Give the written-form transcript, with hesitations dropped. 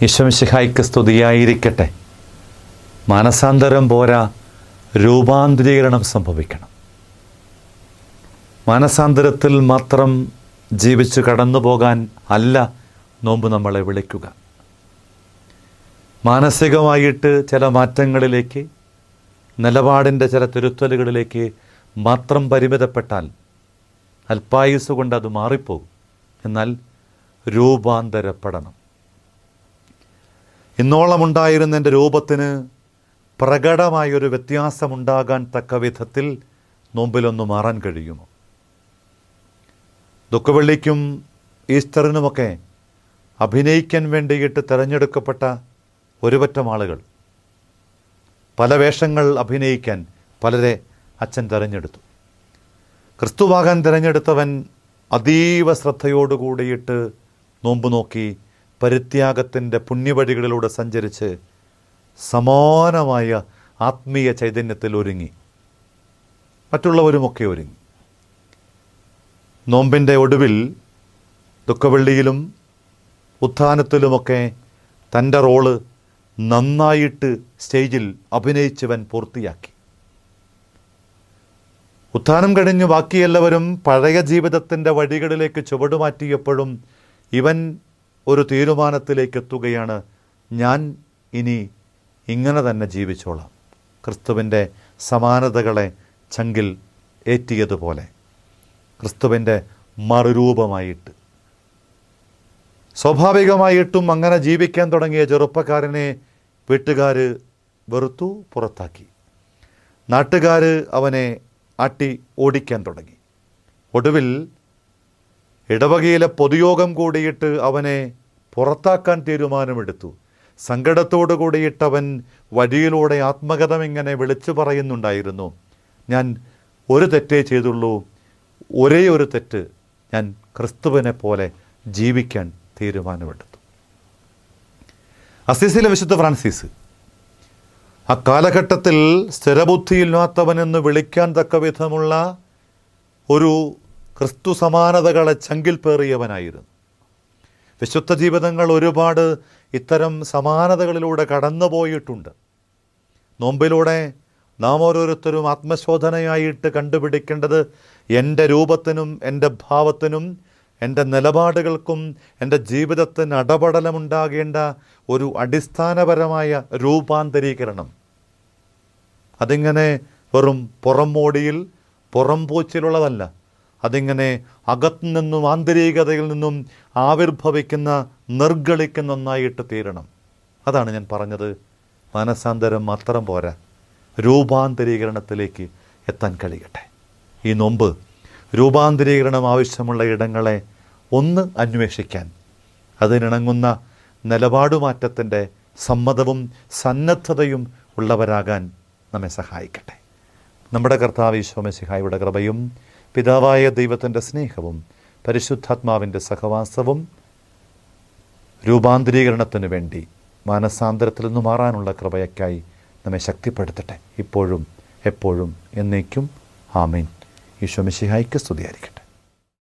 ഈശോമിശിഹായ്ക്ക് സ്തുതിയായിരിക്കട്ടെ. മാനസാന്തരം പോരാ, രൂപാന്തരീകരണം സംഭവിക്കണം. മാനസാന്തരത്തിൽ മാത്രം ജീവിച്ച് കടന്നു പോകാൻ അല്ല നോമ്പ് നമ്മളെ വിളിക്കുക. മാനസികമായിട്ട് ചില മാറ്റങ്ങളിലേക്ക്, നിലപാടിൻ്റെ ചില തിരുത്തലുകളിലേക്ക് മാത്രം പരിമിതപ്പെട്ടാൽ അല്പായുസ് കൊണ്ട് അത് മാറിപ്പോകും. എന്നാൽ രൂപാന്തരപ്പെടണം. ഇന്നോളമുണ്ടായിരുന്ന എൻ്റെ രൂപത്തിന് പ്രകടമായൊരു വ്യത്യാസമുണ്ടാകാൻ തക്ക വിധത്തിൽ നോമ്പിലൊന്ന് മാറാൻ കഴിയുമോ? ദുഃഖവെള്ളിക്കും ഈസ്റ്ററിനുമൊക്കെ അഭിനയിക്കാൻ വേണ്ടിയിട്ട് തിരഞ്ഞെടുക്കപ്പെട്ട ഒരുപറ്റം ആളുകൾ, പല വേഷങ്ങൾ അഭിനയിക്കാൻ പലരെ അച്ഛൻ തിരഞ്ഞെടുത്തു. ക്രിസ്തുവാകാൻ തിരഞ്ഞെടുത്തവൻ അതീവ ശ്രദ്ധയോടുകൂടിയിട്ട് നോമ്പ് നോക്കി പരിത്യാഗത്തിൻ്റെ പുണ്യവഴികളിലൂടെ സഞ്ചരിച്ച് സമാനമായ ആത്മീയ ചൈതന്യത്തിൽ ഒരുങ്ങി. മറ്റുള്ളവരുമൊക്കെ ഒരുങ്ങി. നോമ്പിൻ്റെ ഒടുവിൽ ദുഃഖവെള്ളിയിലും ഉത്ഥാനത്തിലുമൊക്കെ തൻ്റെ റോള് നന്നായിട്ട് സ്റ്റേജിൽ അഭിനയിച്ചവൻ പൂർത്തിയാക്കി. ഉത്ഥാനം കഴിഞ്ഞ് ബാക്കിയെല്ലാവരും പഴയ ജീവിതത്തിൻ്റെ വഴികളിലേക്ക് ചുവടുമാറ്റിയപ്പോഴും ഇവൻ ഒരു തീരുമാനത്തിലേക്ക് എത്തുകയാണ്. ഞാൻ ഇനി ഇങ്ങനെ തന്നെ ജീവിച്ചോളാം. ക്രിസ്തുവിൻ്റെ സമാനതകളെ ചങ്കിൽ ഏറ്റിയതുപോലെ ക്രിസ്തുവിൻ്റെ മറുരൂപമായിട്ട്. സ്വാഭാവികമായിട്ടും അങ്ങനെ ജീവിക്കാൻ തുടങ്ങിയ ചെറുപ്പക്കാരനെ വീട്ടുകാർ വെറുത്തു, പുറത്താക്കി. നാട്ടുകാർ അവനെ ആട്ടി ഓടിക്കാൻ തുടങ്ങി. ഒടുവിൽ ഇടവകയിലെ പൊതുയോഗം കൂടിയിട്ട് അവനെ പുറത്താക്കാൻ തീരുമാനമെടുത്തു. സങ്കടത്തോടു കൂടിയിട്ടവൻ വഴിയിലൂടെ ആത്മകഥം ഇങ്ങനെ വിളിച്ചു പറയുന്നുണ്ടായിരുന്നു. ഞാൻ ഒരു തെറ്റേ ചെയ്തുള്ളൂ, ഒരേ ഒരു തെറ്റ്, ഞാൻ ക്രിസ്തുവിനെ പോലെ ജീവിക്കാൻ തീരുമാനമെടുത്തു. അസീസിലെ വിശുദ്ധ ഫ്രാൻസിസ് ആ കാലഘട്ടത്തിൽ സ്ഥിരബുദ്ധിയില്ലാത്തവനെന്ന് വിളിക്കാൻ തക്ക വിധമുള്ള ഒരു ക്രിസ്തു സമാനതകളെ ചങ്കിൽ പേറിയവനായിരുന്നു. വിശുദ്ധ ജീവിതങ്ങൾ ഒരുപാട് ഇത്തരം സമാനതകളിലൂടെ കടന്നുപോയിട്ടുണ്ട്. നോമ്പിലൂടെ നാം ഓരോരുത്തരും ആത്മശോധനയായിട്ട് കണ്ടുപിടിക്കേണ്ടത് എൻ്റെ രൂപത്തിനും എൻ്റെ ഭാവത്തിനും എൻ്റെ നിലപാടുകൾക്കും എൻ്റെ ജീവിതത്തിന് അടപടലമുണ്ടാകേണ്ട ഒരു അടിസ്ഥാനപരമായ രൂപാന്തരീകരണം. അതിങ്ങനെ വെറും പുറംമോടിയിൽ പുറംപൂച്ചിലുള്ളതല്ല. അതിങ്ങനെ അകത്തു നിന്നും ആന്തരികതയിൽ നിന്നും ആവിർഭവിക്കുന്ന നിർഗളിക്കുന്ന ഒന്നായിട്ട് തീരണം. അതാണ് ഞാൻ പറഞ്ഞത്. മാനസാന്തരം മാത്രം പോരാ, രൂപാന്തരീകരണത്തിലേക്ക് എത്താൻ കഴിയട്ടെ. ഈ നോമ്പ് രൂപാന്തരീകരണം ആവശ്യമുള്ള ഇടങ്ങളെ ഒന്ന് അന്വേഷിക്കാൻ, അതിനിണങ്ങുന്ന നിലപാടുമാറ്റത്തിൻ്റെ സമ്മതവും സന്നദ്ധതയും ഉള്ളവരാകാൻ നമ്മെ സഹായിക്കട്ടെ. നമ്മുടെ കർത്താവ് ഈശോ മിശിഹായുടെ കൃപയും പിതാവായ ദൈവത്തിൻ്റെ സ്നേഹവും പരിശുദ്ധാത്മാവിൻ്റെ സഹവാസവും രൂപാന്തരീകരണത്തിനു വേണ്ടി മാനസാന്തരത്തിൽ നിന്ന് മാറാനുള്ള കൃപയ്ക്കായി നമ്മെ ശക്തിപ്പെടുത്തട്ടെ, ഇപ്പോഴും എപ്പോഴും എന്നേക്കും. ആമേൻ. ഈശോ മിശിഹായ്ക്ക് സ്തുതിയായിരിക്കട്ടെ.